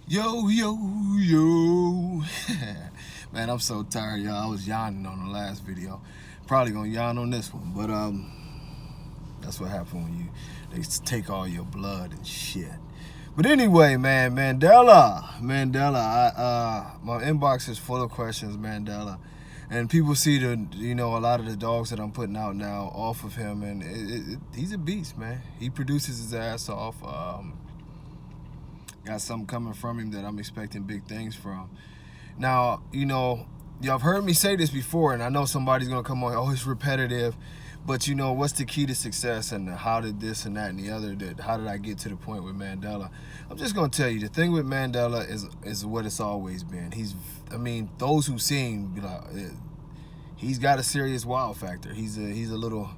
Yo, yo, yo. Man, I'm so tired, y'all. I was yawning on the last video. Probably gonna yawn on this one, but that's what happened when they take all your blood and shit. But anyway, man, Mandela. My inbox is full of questions, Mandela, and people see a lot of the dogs that I'm putting out now off of him, and he's a beast, man. He produces his ass off. Got something coming from him that I'm expecting big things from. Now, y'all have heard me say this before, and I know somebody's gonna come on, oh, it's repetitive, but what's the key to success, and how did this and that and the other, how did I get to the point with Mandela? I'm just gonna tell you, the thing with Mandela is what it's always been. Those who see him be like, he's got a serious wow factor. He's a little,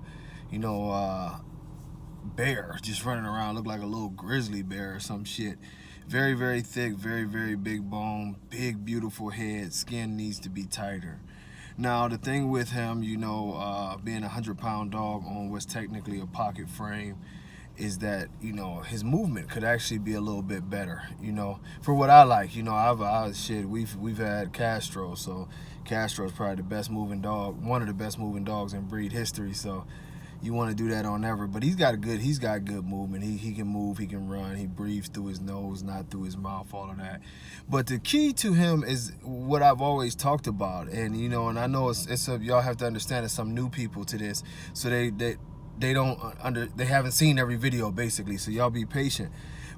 bear just running around, look like a little grizzly bear or some shit. Very, very thick, very, very big bone, big, beautiful head. Skin needs to be tighter. Now, the thing with him, being a 100-pound dog on what's technically a pocket frame, is that his movement could actually be a little bit better. For what I like. We've had Castro, so Castro's probably the best moving dog, one of the best moving dogs in breed history. So you want to do that on ever, but he's got good movement. He can move, he can run, he breathes through his nose, not through his mouth, all of that. But the key to him is what I've always talked about, and and I know y'all have to understand there's some new people to this, so they haven't seen every video basically, so y'all be patient.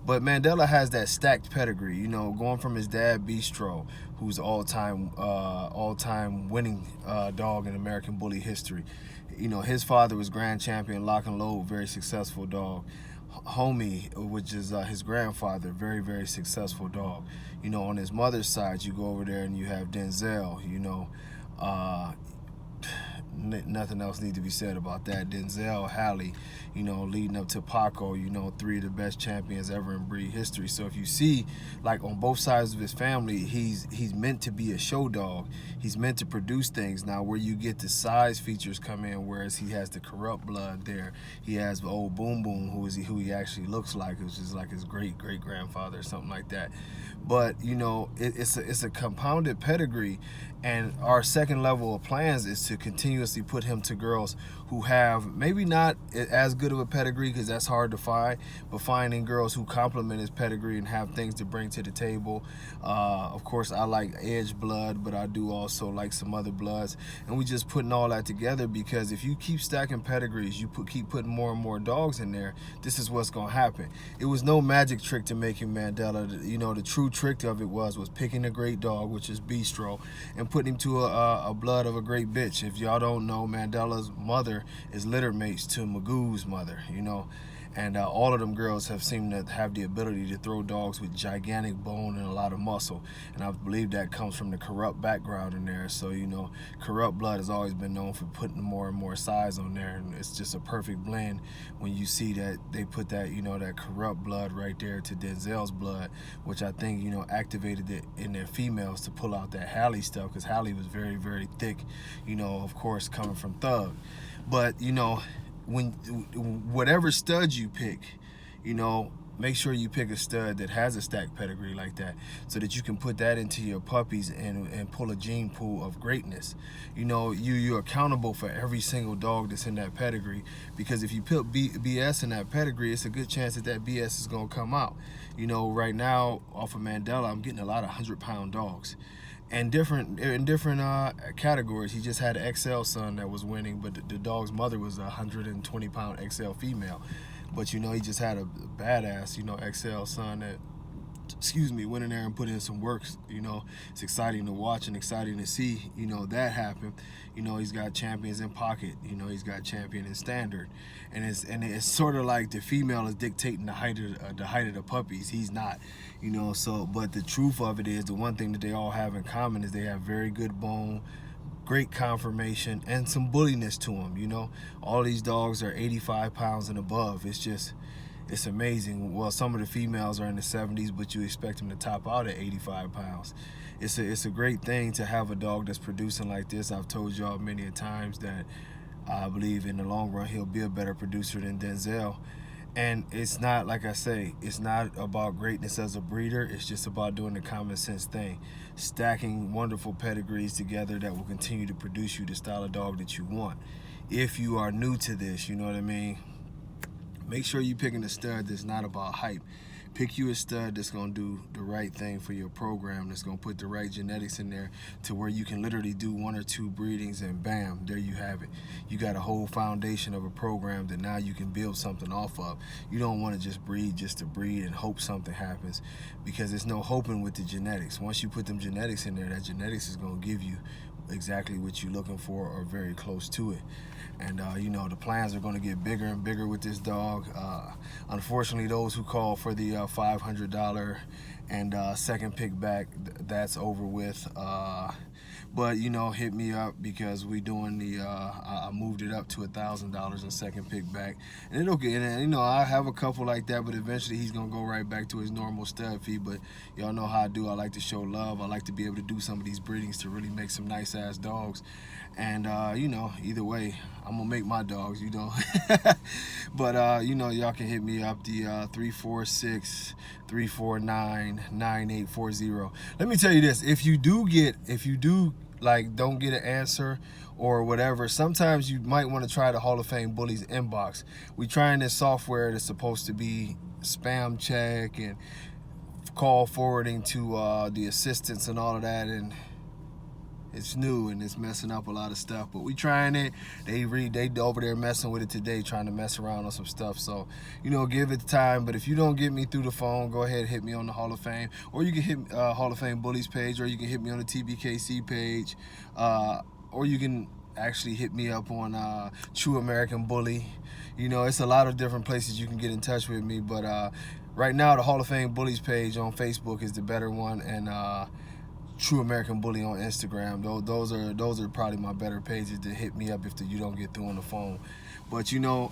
But Mandela has that stacked pedigree, going from his dad Bistro, who's all-time winning dog in American bully history. His father was grand champion lock and load, very successful dog. Homie, which is his grandfather, very, very successful dog. On his mother's side, you go over there and you have Denzel. Nothing else needs to be said about that. Denzel, Hallie, leading up to Paco, three of the best champions ever in breed history. So if you see, like, on both sides of his family, he's meant to be a show dog. He's meant to produce things. Now, where you get the size features come in, whereas he has the corrupt blood there. He has the old Boom Boom, who he actually looks like, which is like his great-great-grandfather or something like that. But, it's a compounded pedigree, and our second level of plans is to continuously put him to girls who have maybe not as good of a pedigree, because that's hard to find, but finding girls who complement his pedigree and have things to bring to the table. Of course, I like edge blood, but I do also like some other bloods, and we just putting all that together, because if you keep stacking pedigrees, keep putting more and more dogs in there, this is what's gonna happen. It was no magic trick to make him Mandela. The true trick of it was picking a great dog, which is Bistro, and putting him to a blood of a great bitch. If y'all don't know, Mandela's mother is litter mates to Magoo's mother, and all of them girls have seemed to have the ability to throw dogs with gigantic bone and a lot of muscle, and I believe that comes from the corrupt background in there. So corrupt blood has always been known for putting more and more size on there, and it's just a perfect blend when you see that they put that that corrupt blood right there to Denzel's blood, which I think activated it in their females to pull out that Hallie stuff, because Hallie was very, very thick, of course, coming from Thug. But when whatever stud you pick, make sure you pick a stud that has a stacked pedigree like that, so that you can put that into your puppies and pull a gene pool of greatness. You're accountable for every single dog that's in that pedigree, because if you put BS in that pedigree, it's a good chance that BS is gonna come out. Right now off of Mandela, I'm getting a lot of 100-pound dogs. And in different categories. He just had an XL son that was winning, but the dog's mother was a 120-pound XL female. But he just had a badass XL son that, went in there and put in some work. It's exciting to watch and exciting to see that happen. He's got champions in pocket. He's got champion in standard, and it's sort of like the female is dictating the height of the puppies. He's not. But the truth of it is, the one thing that they all have in common is they have very good bone, great conformation, and some bulliness to them. All these dogs are 85 pounds and above. It's amazing. Well, some of the females are in the 70s, but you expect them to top out at 85 pounds. It's a great thing to have a dog that's producing like this. I've told y'all many a times that I believe in the long run he'll be a better producer than Denzel. And it's not, like I say, it's not about greatness as a breeder. It's just about doing the common sense thing. Stacking wonderful pedigrees together that will continue to produce you the style of dog that you want. If you are new to this, you know what I mean? Make sure you're picking a stud that's not about hype. Pick you a stud that's going to do the right thing for your program, that's going to put the right genetics in there to where you can literally do 1 or 2 breedings and bam, there you have it. You got a whole foundation of a program that now you can build something off of. You don't want to just breed just to breed and hope something happens, because there's no hoping with the genetics. Once you put them genetics in there, that genetics is going to give you exactly what you're looking for or very close to it. And you know, the plans are going to get bigger and bigger with this dog. Unfortunately, those who call for the $500 and second pick back, that's over with. But you know, hit me up, because we doing the I moved it up to $1,000 in second pick back, and it'll get, and you know, I have a couple like that, but eventually he's gonna go right back to his normal stud fee. But y'all know how I do. I like to show love. I like to be able to do some of these breedings to really make some nice ass dogs. And you know, either way, I'm gonna make my dogs, you know. But you know, y'all can hit me up, the 346-349-9840. Let me tell you this: if you do like don't get an answer or whatever, sometimes you might want to try the Hall of Fame Bullies inbox. We trying this software that's supposed to be spam check and call forwarding to the assistants and all of that, and it's new and it's messing up a lot of stuff, but we trying it. They over there messing with it today, trying to mess around on some stuff. So, you know, give it time. But if you don't get me through the phone, go ahead and hit me on the Hall of Fame, or you can hit Hall of Fame Bullies page, or you can hit me on the TBKC page, or you can actually hit me up on True American Bully. You know, it's a lot of different places you can get in touch with me, but right now the Hall of Fame Bullies page on Facebook is the better one, and True American Bully on Instagram. Those are probably my better pages to hit me up if you don't get through on the phone. But you know,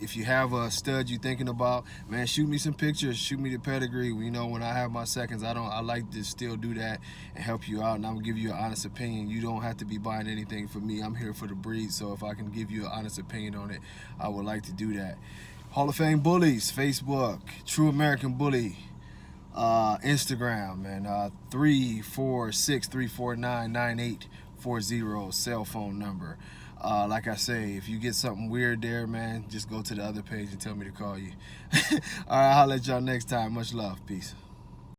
if you have a stud you're thinking about, man, shoot me some pictures, shoot me the pedigree. You know, when I have my seconds, I like to still do that and help you out, and I'm gonna give you an honest opinion. You don't have to be buying anything from me. I'm here for the breed, so if I can give you an honest opinion on it, I would like to do that. Hall of Fame Bullies, Facebook, True American Bully, Instagram, and 346-349-9840 cell phone number. Like I say, if you get something weird there, man, just go to the other page and tell me to call you. All right, I'll let y'all next time. Much love. Peace.